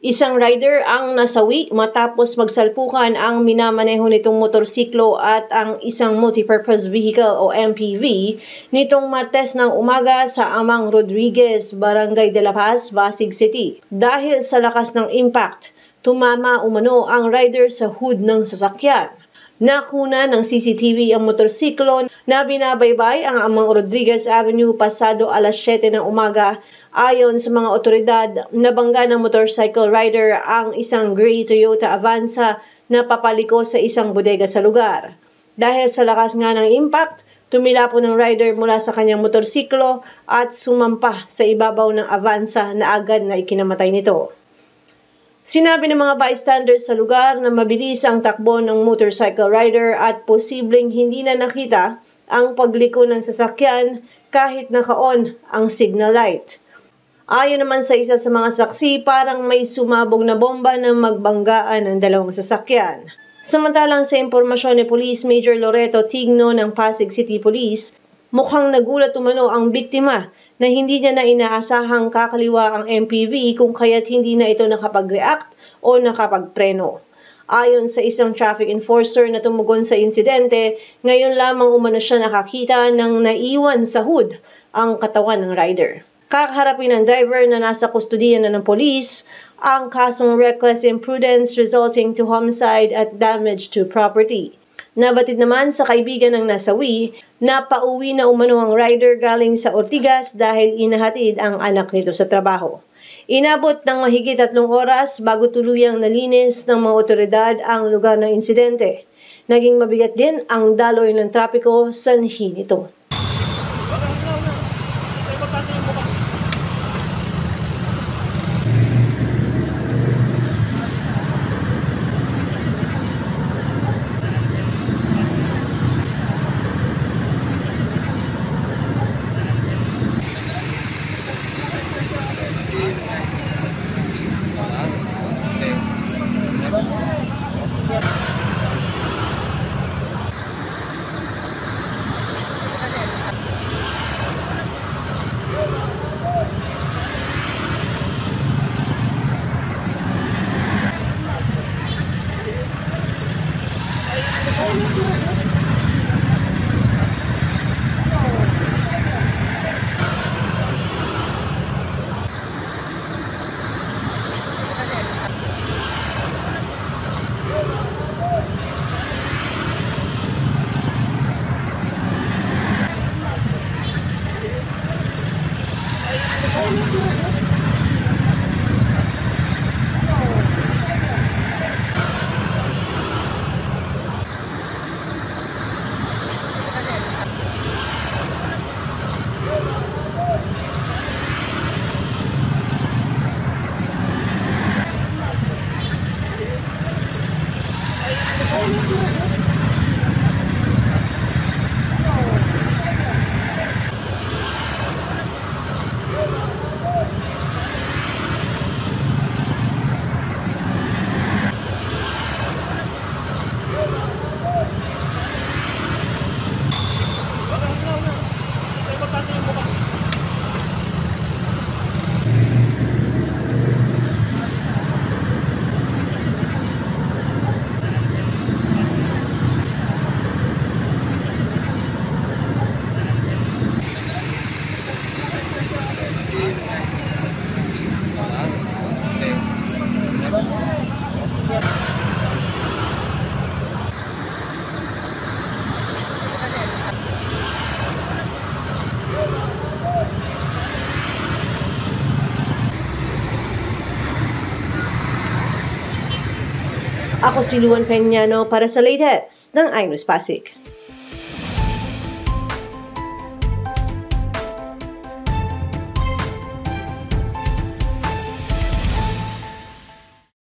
Isang rider ang nasawi matapos magsalpukan ang minamaneho nitong motorsiklo at ang isang multipurpose vehicle o MPV nitong Martes ng umaga sa Amang Rodriguez, Barangay de la Paz, Pasig City. Dahil sa lakas ng impact, tumama umano ang rider sa hood ng sasakyan. Nakuna ng CCTV ang motorsiklo na binabaybay ang Amang Rodriguez Avenue pasado alas 7 ng umaga. Ayon sa mga otoridad, nabangga ng motorcycle rider ang isang gray Toyota Avanza na papaliko sa isang bodega sa lugar. Dahil sa lakas nga ng impact, tumilapo ng rider mula sa kanyang motorsiklo at sumampa sa ibabaw ng Avanza na agad na ikinamatay nito. Sinabi ng mga bystanders sa lugar na mabilis ang takbo ng motorcycle rider at posibleng hindi na nakita ang pagliko ng sasakyan kahit naka-on ang signal light. Ayon naman sa isa sa mga saksi, parang may sumabog na bomba na magbanggaan ng dalawang sasakyan. Samantalang sa impormasyon ni Police Major Loreto Tigno ng Pasig City Police, mukhang nagulat umano ang biktima na hindi niya na inaasahang kakaliwa ang MPV kung kaya't hindi na ito nakapag-react o nakapagpreno. Ayon sa isang traffic enforcer na tumugon sa insidente, ngayon lamang umano siya nakakita ng naiwan sa hood ang katawan ng rider. Kakaharapin ng driver na nasa kustodiya na ng polis ang kasong reckless imprudence resulting to homicide at damage to property. Nabatid naman sa kaibigan ng nasawi na pauwi na umano ang rider galing sa Ortigas dahil inahatid ang anak nito sa trabaho. Inabot ng mahigit 3 oras bago tuluyang nalinis ng mga otoridad ang lugar ng insidente. Naging mabigat din ang daloy ng trapiko sanhi nito. Ako si Luan Peñano para sa latest ng iNews Pasig.